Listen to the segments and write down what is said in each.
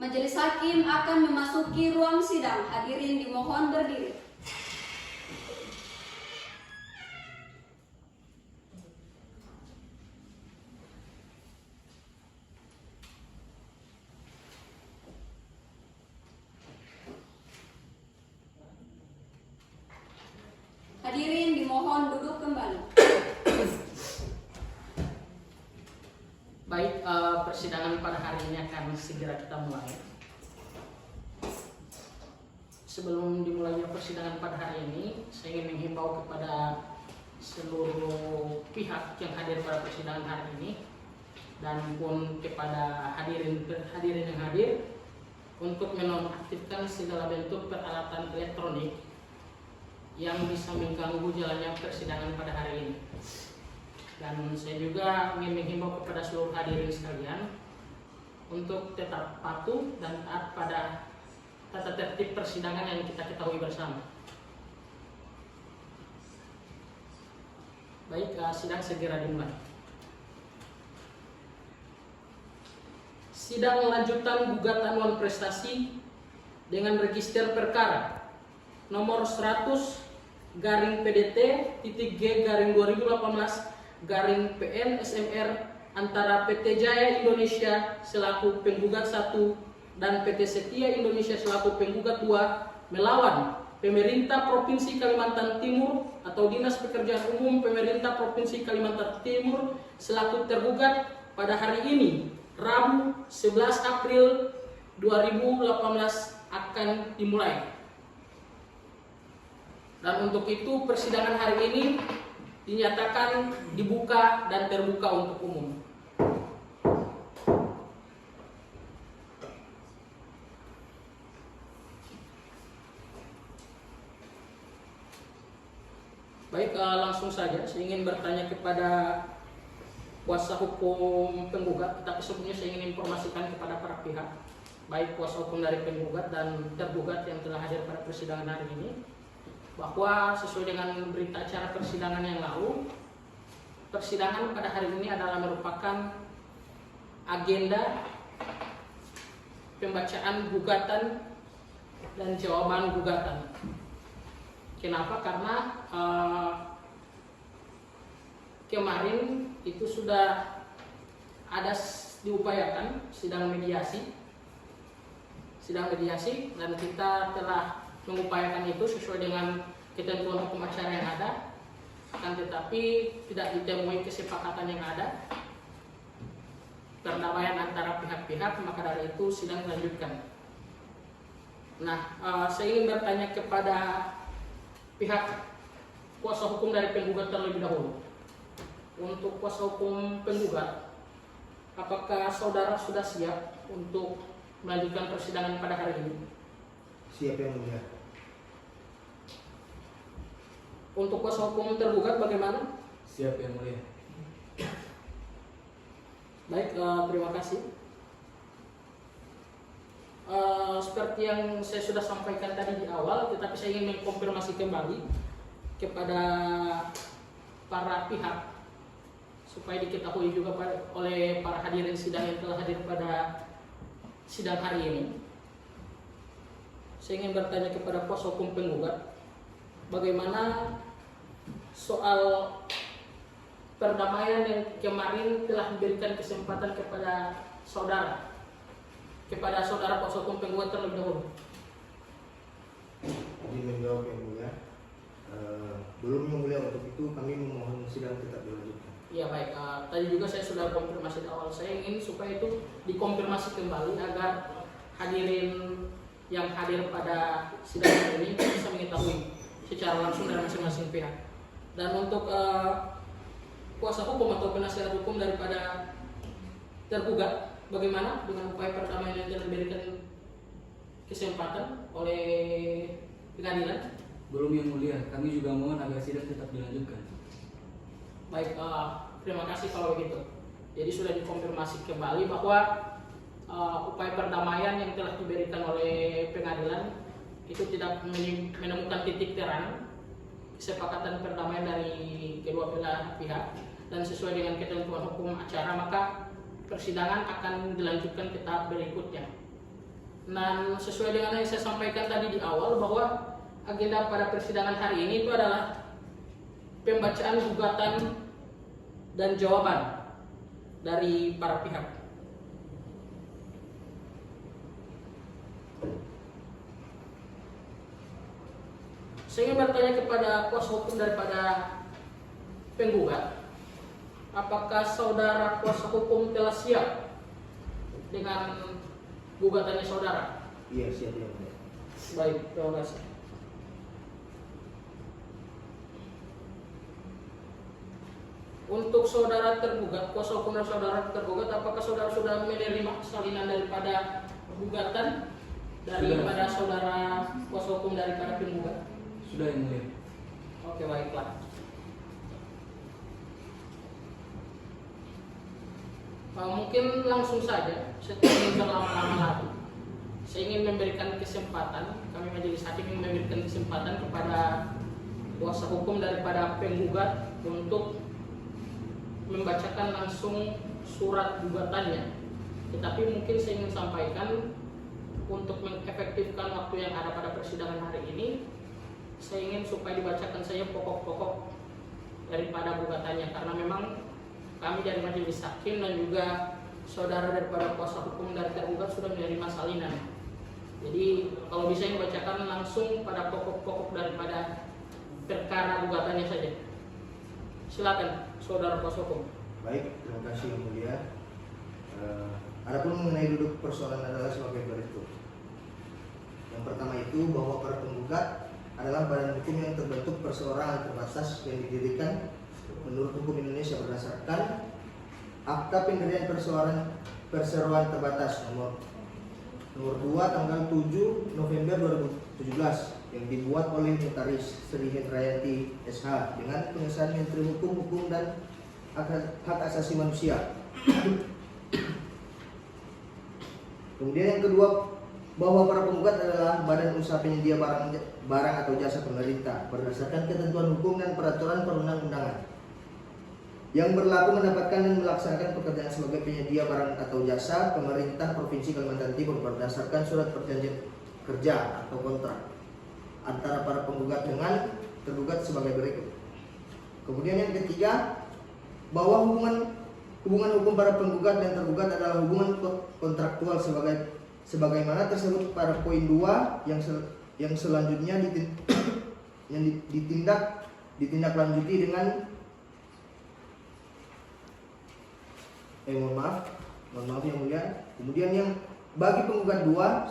Majelis Hakim akan memasuki ruang sidang. Hadirin dimohon berdiri. Hadirin dimohon duduk kembali. Baik, persidangan pada hari ini akan segera kita mulai. Sebelum dimulainya persidangan pada hari ini, saya ingin menghimbau kepada seluruh pihak yang hadir pada persidangan hari ini dan pun kepada hadirin yang hadir untuk menonaktifkan segala bentuk peralatan elektronik yang bisa mengganggu jalannya persidangan pada hari ini. Dan saya juga ingin menghimbau kepada seluruh hadirin sekalian untuk tetap patuh dan taat pada tata tertib persidangan yang kita ketahui bersama. Baik, sidang segera dimulai. Sidang lanjutan gugatan non prestasi dengan register perkara nomor 100/PDT-G/2018 SMR antara PT Jaya Indonesia selaku penggugat 1 dan PT Setia Indonesia selaku penggugat 2 melawan Pemerintah Provinsi Kalimantan Timur atau Dinas Pekerjaan Umum Pemerintah Provinsi Kalimantan Timur selaku tergugat pada hari ini, Rabu 11 April 2018 akan dimulai. Dan untuk itu persidangan hari ini dinyatakan dibuka dan terbuka untuk umum. Baik, langsung saja saya ingin bertanya kepada kuasa hukum penggugat, tapi sebelumnya saya ingin informasikan kepada para pihak, baik kuasa hukum dari penggugat dan tergugat yang telah hadir pada persidangan hari ini, bahwa sesuai dengan berita acara persidangan yang lalu, persidangan pada hari ini adalah merupakan agenda pembacaan gugatan dan jawaban gugatan. Kenapa? Karena kemarin itu sudah ada diupayakan sidang mediasi dan kita telah mengupayakan itu sesuai dengan ketentuan hukum acara yang ada, akan tetapi tidak ditemui kesepakatan yang ada, perdamaian antara pihak-pihak, maka dari itu sidang dilanjutkan. Nah, saya ingin bertanya kepada pihak kuasa hukum dari penggugat terlebih dahulu. Untuk kuasa hukum penggugat, apakah saudara sudah siap untuk melanjutkan persidangan pada hari ini? Siap, yang mulia. Untuk kuasa hukum tergugat bagaimana? Siap, yang mulia. Baik, terima kasih. Seperti yang saya sudah sampaikan tadi di awal, tetapi saya ingin mengkonfirmasi kembali kepada para pihak supaya diketahui juga oleh para hadirin sidang yang telah hadir pada sidang hari ini. Saya ingin bertanya kepada kuasa hukum penggugat, bagaimana soal perdamaian yang kemarin telah memberikan kesempatan kepada saudara kuasa hukum penggugat terlebih dahulu. Izin menjawab, yang mulia. Belum, yang mulia. Untuk itu kami memohon sidang tetap dilanjutkan. Ya baik, tadi juga saya sudah konfirmasi di awal. Saya ingin supaya itu dikonfirmasi kembali agar hadirin yang hadir pada sidang ini bisa mengetahui secara langsung dari masing-masing pihak. Dan untuk kuasa hukum atau penasihat hukum daripada tergugat, bagaimana dengan upaya perdamaian yang telah diberikan kesempatan oleh pengadilan? Belum, yang mulia. Kami juga mohon agar sidang tetap dilanjutkan. Baik, terima kasih kalau begitu. Jadi sudah dikonfirmasi kembali bahwa upaya perdamaian yang telah diberikan oleh pengadilan itu tidak menemukan titik terang kesepakatan perdamaian dari kedua belah pihak, dan sesuai dengan ketentuan hukum acara maka persidangan akan dilanjutkan ke tahap berikutnya. Dan sesuai dengan yang saya sampaikan tadi di awal bahwa agenda pada persidangan hari ini itu adalah pembacaan gugatan dan jawaban dari para pihak. Saya ingin bertanya kepada kuasa hukum daripada penggugat, apakah saudara kuasa hukum telah siap dengan gugatannya saudara? Iya, siap ya mulia. Baik, terima kasih. Untuk saudara tergugat, kuasa hukum dan saudara tergugat, apakah saudara sudah menerima salinan daripada gugatan daripada saudara kuasa hukum daripada penggugat? Sudah yang mulia. Oke, baiklah. Mungkin langsung saja, saya tidak ingin berlama-lama lagi. Saya ingin memberikan kesempatan, kami majelis hakim ingin memberikan kesempatan kepada kuasa hukum daripada penggugat untuk membacakan langsung surat gugatannya. Tetapi mungkin saya ingin sampaikan untuk mengefektifkan waktu yang ada pada persidangan hari ini, saya ingin supaya dibacakan saja pokok-pokok daripada gugatannya, karena memang kami dari majelis hakim dan juga saudara daripada kuasa hukum dari tergugat sudah menerima salinan. Jadi kalau bisa dibacakan langsung pada pokok-pokok daripada perkara gugatannya saja. Silakan saudara kuasa hukum. Baik, terima kasih yang mulia. Adapun mengenai duduk persoalan adalah sebagai berikut. Yang pertama itu bahwa para penggugat adalah badan hukum yang terbentuk perseorangan terbatas yang didirikan menurut hukum Indonesia berdasarkan Akta Pendirian Perseroan Terbatas nomor 2 tanggal 7 November 2017 yang dibuat oleh Notaris Sri Hendrayanti SH dengan pengesahan Menteri Hukum dan Hak Asasi Manusia. Kemudian yang kedua, bahwa para penggugat adalah badan usaha penyedia barang atau jasa pemerintah berdasarkan ketentuan hukum dan peraturan perundang-undangan yang berlaku mendapatkan dan melaksanakan pekerjaan sebagai penyedia barang atau jasa pemerintah Provinsi Kalimantan Timur berdasarkan surat perjanjian kerja atau kontrak antara para penggugat dengan tergugat sebagai berikut. Kemudian yang ketiga, bahwa hubungan hukum para penggugat dan tergugat adalah hubungan kontraktual sebagaimana tersebut pada poin 2 yang selanjutnya ditindaklanjuti dengan mohon maaf yang mulia. Kemudian yang bagi penggugat 2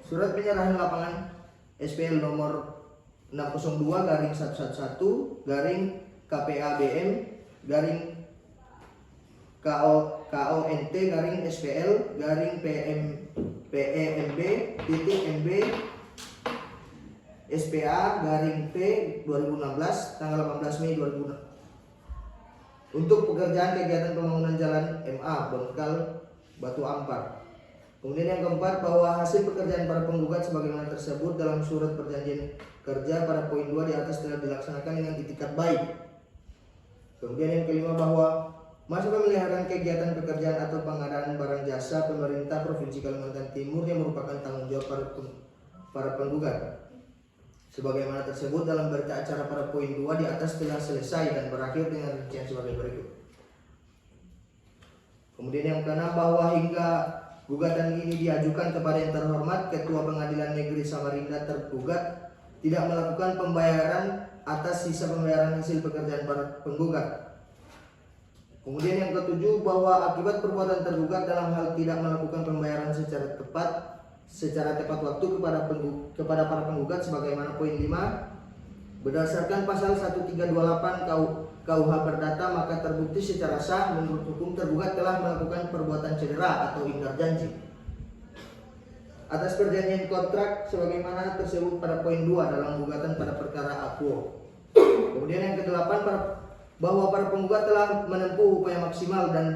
surat penyerahan lapangan SPL nomor 602/111 KPABM KONT SPL PEMB MB SPA P 2016 tanggal 18 Mei 2016 untuk pekerjaan kegiatan pembangunan jalan MA Bengkal Batu Ampar. Kemudian yang keempat, bahwa hasil pekerjaan para penggugat sebagaimana tersebut dalam surat perjanjian kerja pada poin 2 di atas telah dilaksanakan dengan itikat baik. Kemudian yang kelima, bahwa masa pemeliharaan kegiatan pekerjaan atau pengadaan barang jasa pemerintah Provinsi Kalimantan Timur yang merupakan tanggung jawab para penggugat sebagaimana tersebut dalam berita acara pada poin 2 di atas telah selesai dan berakhir dengan rincian sebagai berikut. Kemudian yang keenam, bahwa hingga gugatan ini diajukan kepada yang terhormat Ketua Pengadilan Negeri Samarinda tergugat tidak melakukan pembayaran atas sisa pembayaran hasil pekerjaan para penggugat. Kemudian yang ketujuh, bahwa akibat perbuatan tergugat dalam hal tidak melakukan pembayaran secara tepat waktu kepada para penggugat sebagaimana poin 5 berdasarkan pasal 1328 KUH Perdata, maka terbukti secara sah menurut hukum tergugat telah melakukan perbuatan cedera atau ingkar janji atas perjanjian kontrak sebagaimana tersebut pada poin 2 dalam gugatan pada perkara Aquo. Kemudian yang ke-8, bahwa para penggugat telah menempuh upaya maksimal dan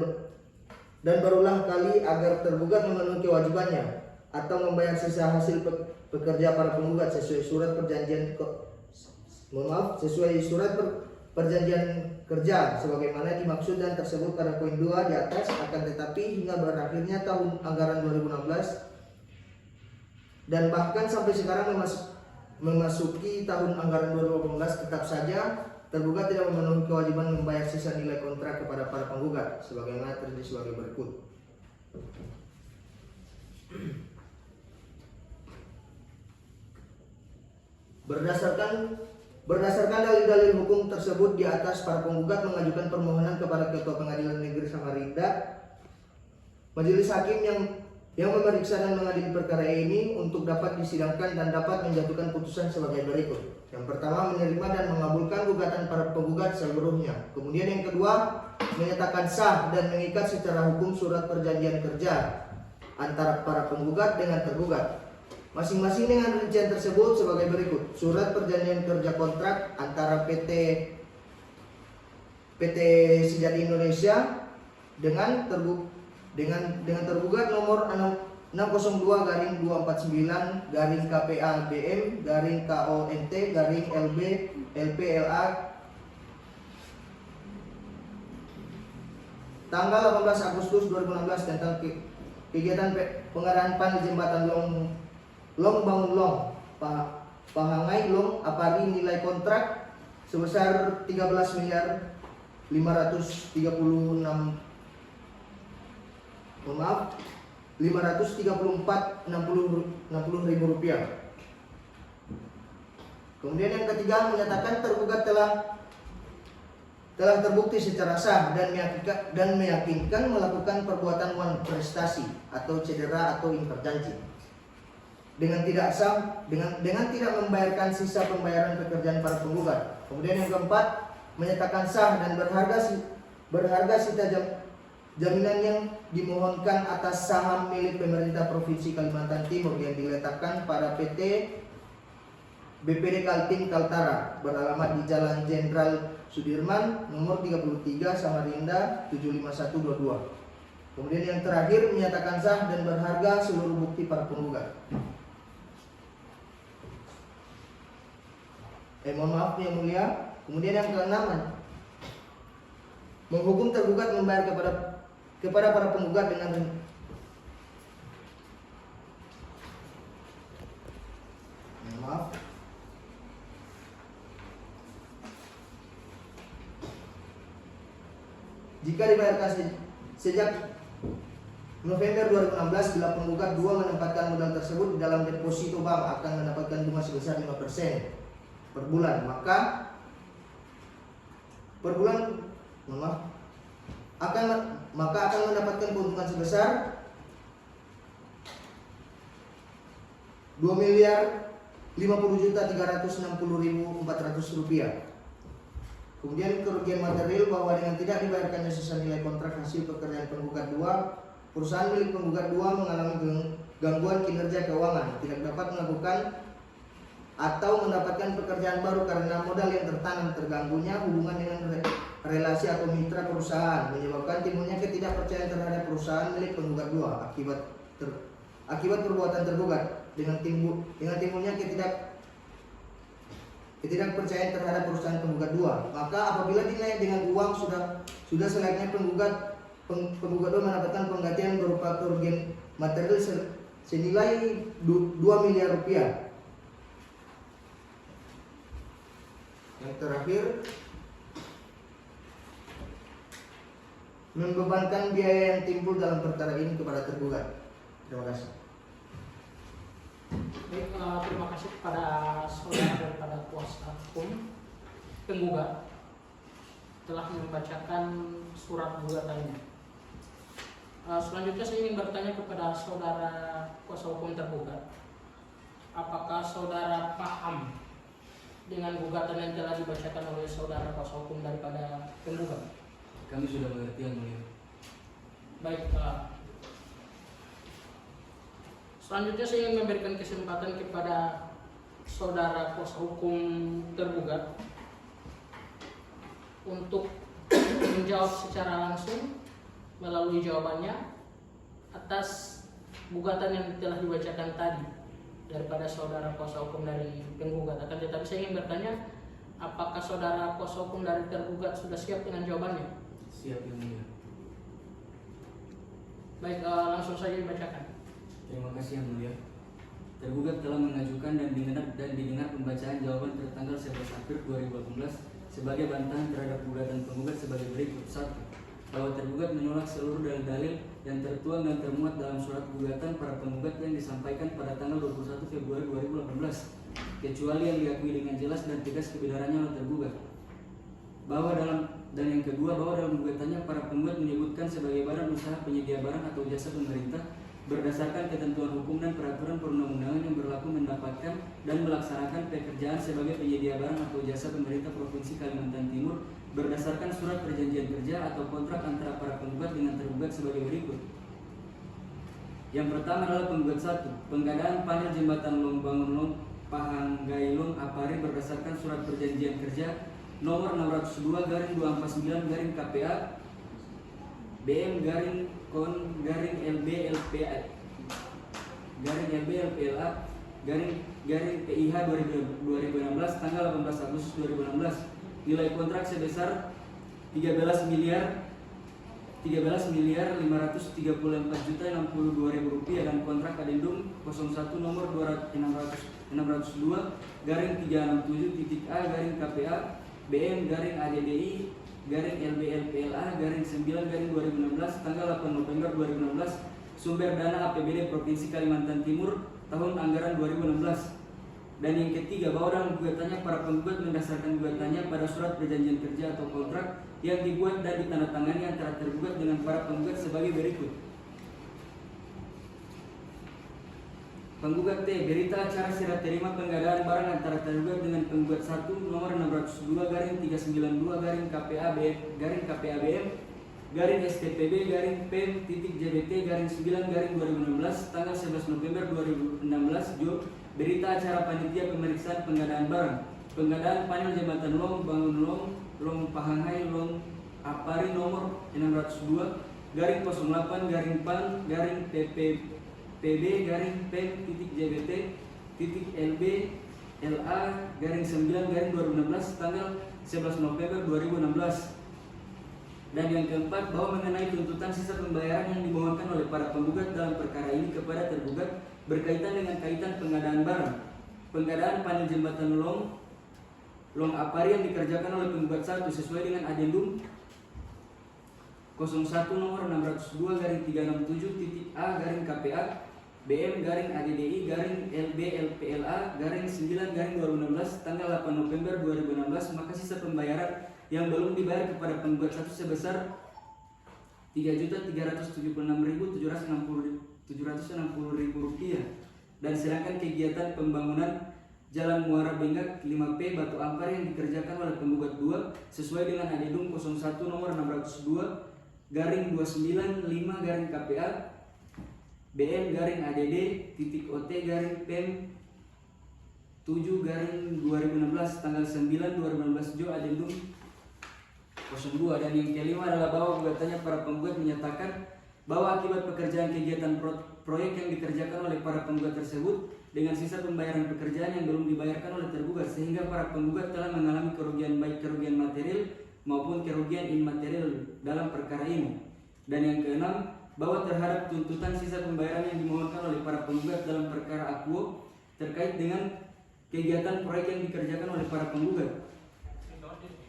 berulang kali agar tergugat memenuhi kewajibannya atau membayar sisa hasil pekerja para penggugat sesuai surat perjanjian kerja sebagaimana dimaksud dan tersebut pada poin 2 di atas, akan tetapi hingga berakhirnya tahun anggaran 2016 dan bahkan sampai sekarang memasuki tahun anggaran 2018 tetap saja tergugat tidak memenuhi kewajiban membayar sisa nilai kontrak kepada para penggugat sebagaimana terjadi sebagai berikut. Berdasarkan dalil-dalil hukum tersebut di atas, para penggugat mengajukan permohonan kepada Ketua Pengadilan Negeri Samarinda, majelis hakim yang memeriksa dan mengadili perkara ini untuk dapat disidangkan dan dapat menjatuhkan putusan sebagai berikut. Yang pertama, menerima dan mengabulkan gugatan para penggugat seluruhnya. Kemudian yang kedua, menyatakan sah dan mengikat secara hukum surat perjanjian kerja antara para penggugat dengan tergugat. Masing-masing dengan rincian tersebut sebagai berikut. Surat perjanjian kerja kontrak antara PT Sejati Indonesia dengan tergugat nomor 602-249-KPA-BM-KONT-LB-LPLA tanggal 18 Agustus 2016 tentang kegiatan pengadaan panel jembatan Long Bangun Long Pahangai Long Apari, nilai kontrak sebesar 13 miliar 534,60 ribu rupiah. Kemudian yang ketiga, menyatakan tergugat telah terbukti secara sah dan meyakinkan melakukan perbuatan prestasi atau cedera atau ingkar janji dengan tidak membayarkan sisa pembayaran pekerjaan para penggugat. Kemudian yang keempat, menyatakan sah dan berharga sita jaminan yang dimohonkan atas saham milik pemerintah Provinsi Kalimantan Timur yang diletakkan pada PT BPD Kaltim Kaltara beralamat di Jalan Jenderal Sudirman nomor 33 Samarinda 75122. Kemudian yang terakhir, menyatakan sah dan berharga seluruh bukti para penggugat. Mohon maaf yang mulia. Kemudian yang keenam, menghukum tergugat membayar kepada para penggugat dengan jika dibayarkan sejak November 2016 bila penggugat 2 menempatkan modal tersebut di dalam deposito bank akan mendapatkan bunga sebesar 5% per bulan, maka akan mendapatkan keuntungan sebesar 2.050.360.400 rupiah. Kemudian kerugian material bahwa dengan tidak dibayarkannya sisa nilai kontrak hasil pekerjaan penggugat 2, perusahaan milik penggugat 2 mengalami gangguan kinerja keuangan, tidak dapat melakukan atau mendapatkan pekerjaan baru karena modal yang tertanam, terganggunya hubungan dengan relasi atau mitra perusahaan, menyebabkan timbulnya ketidakpercayaan terhadap perusahaan milik penggugat 2 akibat perbuatan tergugat, dengan timbulnya ketidakpercayaan terhadap perusahaan penggugat 2. Maka apabila dinilai dengan uang sudah selayaknya penggugat 2 mendapatkan penggantian berupa kerugian material senilai 2 miliar rupiah. Yang terakhir, membebankan biaya yang timbul dalam perkara ini kepada tergugat. Terima kasih. Baik, terima kasih kepada saudara daripada kuasa hukum penggugat telah membacakan surat gugatannya. Selanjutnya saya ingin bertanya kepada saudara kuasa hukum tergugat, apakah saudara paham dengan gugatan yang telah dibacakan oleh saudara kuasa hukum daripada penggugat? Kami sudah mengerti yang mulia. Baik, selanjutnya saya ingin memberikan kesempatan kepada saudara kuasa hukum tergugat untuk menjawab secara langsung melalui jawabannya atas gugatan yang telah dibacakan tadi daripada saudara kuasa hukum dari penggugat. Akan tetapi saya ingin bertanya, apakah saudara kuasa hukum dari tergugat sudah siap dengan jawabannya? Siap yang mulia. Baik, langsung saja dibacakan. Terima kasih yang mulia. tergugat telah mengajukan dan didengar pembacaan jawaban pada tanggal 11 April 2018 sebagai bantahan terhadap gugatan penggugat sebagai berikut. 1. Bahwa tergugat menolak seluruh dalil-dalil yang tertuang dan termuat dalam surat gugatan para penggugat yang disampaikan pada tanggal 21 Februari 2018, kecuali yang diakui dengan jelas dan tegas kebenarannya oleh tergugat. Dan yang kedua, bahwa dalam gugatannya para penggugat menyebutkan sebagai badan usaha penyedia barang atau jasa pemerintah berdasarkan ketentuan hukum dan peraturan perundang-undangan yang berlaku mendapatkan dan melaksanakan pekerjaan sebagai penyedia barang atau jasa pemerintah Provinsi Kalimantan Timur berdasarkan surat perjanjian kerja atau kontrak antara para penggugat dengan tergugat sebagai berikut. Yang pertama adalah penggugat 1. Pengadaan panel jembatan Long Bangun Long Pahanggailong Apari berdasarkan surat perjanjian kerja nomor 602/249 KPA BM Kon LB LPA PIH 2016 tanggal 18 Agustus 2016. Nilai kontrak sebesar 13.534.062.000 rupiah dan kontrak adendum 01 nomor 602/367.A KPA BM ADDI LBLPLA 9/2016 tanggal 8 November 2016 sumber dana APBD Provinsi Kalimantan Timur tahun anggaran 2016. Dan yang ketiga, bahwa dalam gugatannya para penggugat mendasarkan gugatannya pada surat perjanjian kerja atau kontrak yang dibuat dan ditandatangani antara tergugat dengan para penggugat sebagai berikut. Penggugat T. Berita acara serah terima pengadaan barang antara tergugat dengan penggugat 1 nomor 602/392 KPA BM STPB PEM.JBT 9/2016 tanggal 11 November 2016. Jo. Berita acara panitia pemeriksaan pengadaan barang. Pengadaan panel jembatan Long Bangun Long Pahangai Long Apari nomor 602/PEM.JBT.LB/LA/9/2016 tanggal 11 November 2016. Dan yang keempat, bahwa mengenai tuntutan sisa pembayaran yang dimohonkan oleh para penggugat dalam perkara ini kepada tergugat berkaitan dengan kaitan pengadaan barang. Pengadaan panel jembatan Long Apari yang dikerjakan oleh penggugat 1 sesuai dengan adendum 01 nomor 602/367.A KPA BM ADDI LBLPLA 9/2016 tanggal 8 November 2016, maka sisa pembayaran yang belum dibayar kepada penggugat 1 sebesar Rp3.376.760 dan sedangkan kegiatan pembangunan Jalan Muara Benggak 5P Batu Ampar yang dikerjakan oleh penggugat 2 sesuai dengan adendum 01 nomor 602/295 KPA BM ADD .OT PEM 7/2016 tanggal 9/2016 Jo adendum 02. Dan yang kelima adalah bahwa gugatannya para penggugat menyatakan bahwa akibat pekerjaan kegiatan proyek yang dikerjakan oleh para penggugat tersebut dengan sisa pembayaran pekerjaan yang belum dibayarkan oleh tergugat sehingga para penggugat telah mengalami kerugian baik kerugian material maupun kerugian imaterial dalam perkara ini. Dan yang keenam, bahwa terhadap tuntutan sisa pembayaran yang dimohonkan oleh para penggugat dalam perkara akuo terkait dengan kegiatan proyek yang dikerjakan oleh para penggugat.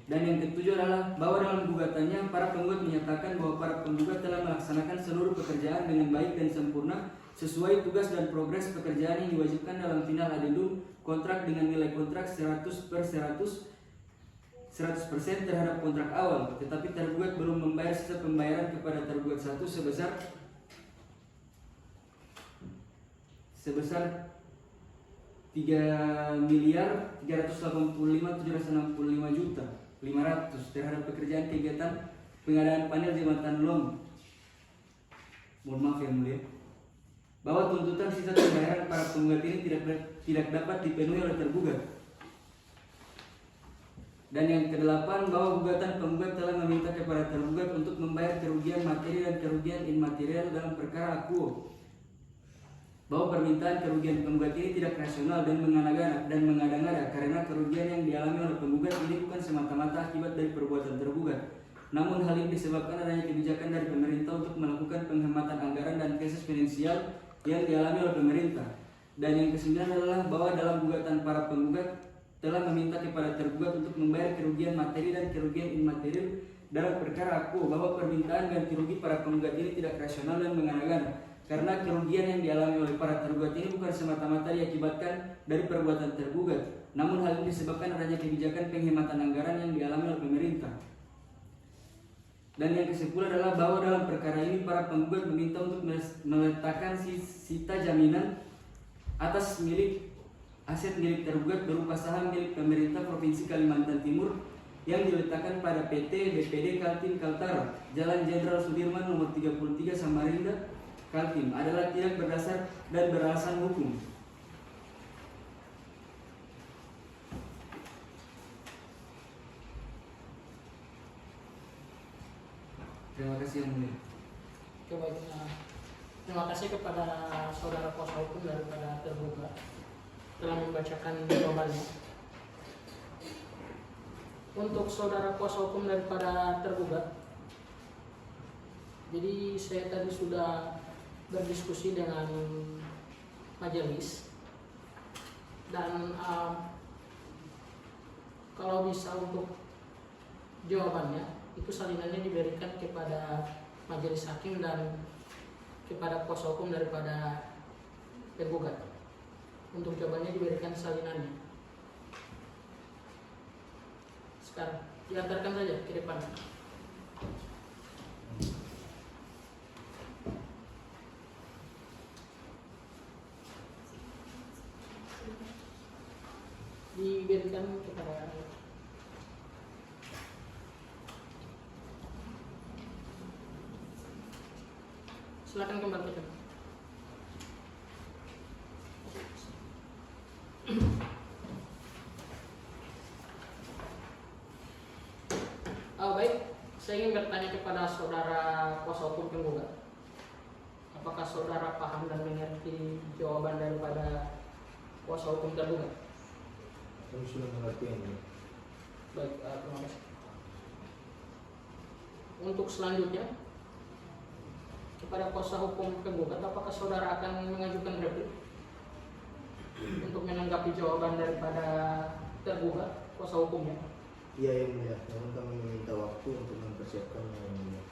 Dan yang ketujuh adalah bahwa dalam gugatannya para penggugat menyatakan bahwa para penggugat telah melaksanakan seluruh pekerjaan dengan baik dan sempurna sesuai tugas dan progres pekerjaan yang diwajibkan dalam final adendum kontrak dengan nilai kontrak 100% terhadap kontrak awal, tetapi tergugat belum membayar sisa pembayaran kepada tergugat 1 sebesar Rp3.385.765.500 terhadap pekerjaan kegiatan pengadaan panel jembatan Long. Mohon maaf yang mulia, bahwa tuntutan sisa pembayaran para penggugat ini tidak dapat dipenuhi oleh tergugat. Dan yang kedelapan, bahwa gugatan penggugat telah meminta kepada tergugat untuk membayar kerugian materi dan kerugian imaterial dalam perkara akuo. Bahwa permintaan kerugian penggugat ini tidak rasional dan mengada-ngada karena kerugian yang dialami oleh penggugat ini bukan semata-mata akibat dari perbuatan tergugat. Namun hal ini disebabkan adanya kebijakan dari pemerintah untuk melakukan penghematan anggaran dan krisis finansial yang dialami oleh pemerintah. Dan yang kesembilan adalah bahwa dalam gugatan para penggugat telah meminta kepada tergugat untuk membayar kerugian materi dan kerugian imaterial dalam perkara aku bahwa permintaan ganti rugi para penggugat ini tidak rasional dan mengada-ngada karena kerugian yang dialami oleh para tergugat ini bukan semata-mata diakibatkan dari perbuatan tergugat, namun hal ini disebabkan adanya kebijakan penghematan anggaran yang dialami oleh pemerintah. Dan yang ke-10 adalah bahwa dalam perkara ini para penggugat meminta untuk meletakkan sita jaminan atas aset milik tergugat berupa saham milik pemerintah Provinsi Kalimantan Timur yang diletakkan pada PT BPD Kaltim Kaltara, Jalan Jenderal Sudirman nomor 33 Samarinda, Kaltim adalah tidak berdasar dan beralasan hukum. Terima kasih yang mulia. Terima kasih kepada saudara kuasa hukum daripada tergugat telah membacakan jawabannya. Untuk saudara kuasa hukum daripada tergugat, jadi saya tadi sudah berdiskusi dengan majelis dan kalau bisa untuk jawabannya itu salinannya diberikan kepada majelis hakim dan kepada kuasa hukum daripada tergugat. Untuk jawabannya diberikan salinannya. Sekarang diantarkan saja ke depan. Diberikan kepada silakan kembalikan. Baik, saya ingin bertanya kepada saudara kuasa hukum penggugat. Apakah saudara paham dan mengerti jawaban daripada kuasa hukum tergugat? Kami sudah mengerti yang mulia. Baik, terima kasih. Untuk selanjutnya kepada kuasa hukum penggugat, apakah saudara akan mengajukan replik untuk menanggapi jawaban daripada tergugat kuasa hukumnya? Iya yang mulia, namun kami meminta waktu untuk mempersiapkannya yang mulia.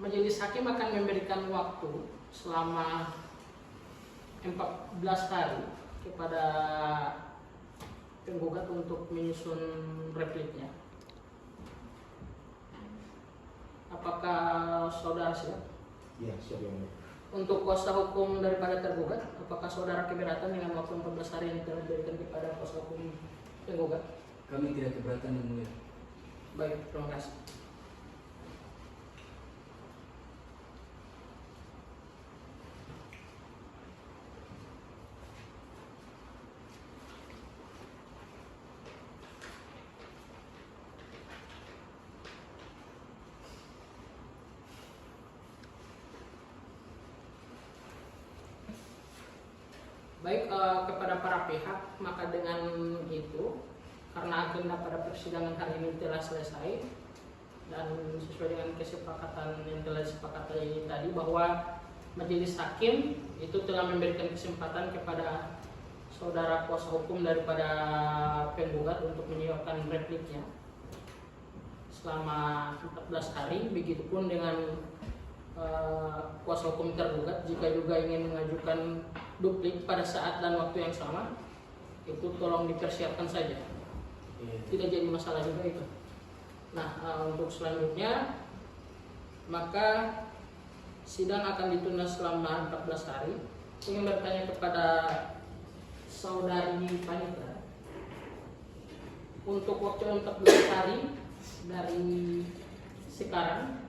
Majelis hakim akan memberikan waktu selama 14 hari kepada penggugat untuk menyusun repliknya. Apakah saudara siap? Iya, siap yang mulia. Untuk kuasa hukum daripada tergugat, apakah saudara keberatan dengan waktu 14 hari yang telah diberikan kepada kuasa hukum penggugat? Kami tidak keberatan yang mulia. Baik, terima kasih. Baik, kepada para pihak, maka dengan itu karena agenda pada persidangan hari ini telah selesai dan sesuai dengan kesepakatan yang telah disepakati tadi bahwa majelis hakim itu telah memberikan kesempatan kepada saudara kuasa hukum daripada penggugat untuk menyiapkan repliknya selama 14 hari, begitupun dengan kuasa hukum tergugat jika juga ingin mengajukan duplik pada saat dan waktu yang sama, itu tolong dipersiapkan saja, tidak jadi masalah juga itu. Nah, untuk selanjutnya maka sidang akan ditunda selama 14 hari. Saya ingin bertanya kepada saudari Panitra, untuk waktu 14 hari dari sekarang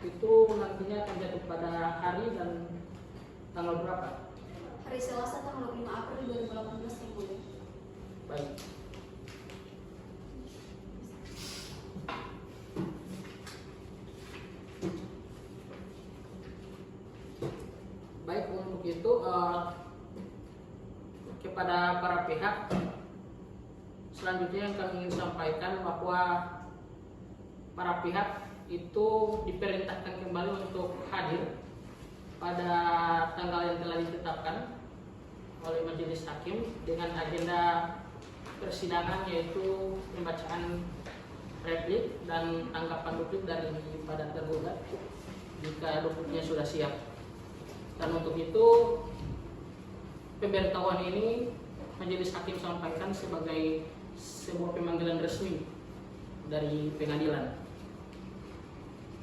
itu nantinya akan jatuh pada hari dan tanggal berapa? Hari Selasa tanggal 5 April 2018 yang mulia. Baik. Baik, untuk itu kepada kepada para pihak, selanjutnya yang kami ingin sampaikan bahwa para pihak itu diperintahkan kembali untuk hadir pada tanggal yang telah ditetapkan oleh majelis hakim dengan agenda persidangan, yaitu pembacaan replik dan tanggapan duplik daripada tergugat jika dupliknya sudah siap. Dan untuk itu pemberitahuan ini majelis hakim sampaikan sebagai sebuah pemanggilan resmi dari pengadilan.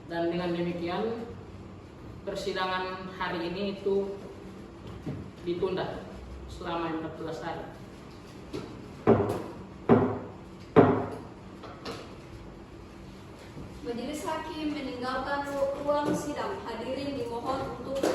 Dan dengan demikian persidangan hari ini itu ditunda selama 14 hari. Majelis hakim meninggalkan ruang sidang. Hadirin dimohon untuk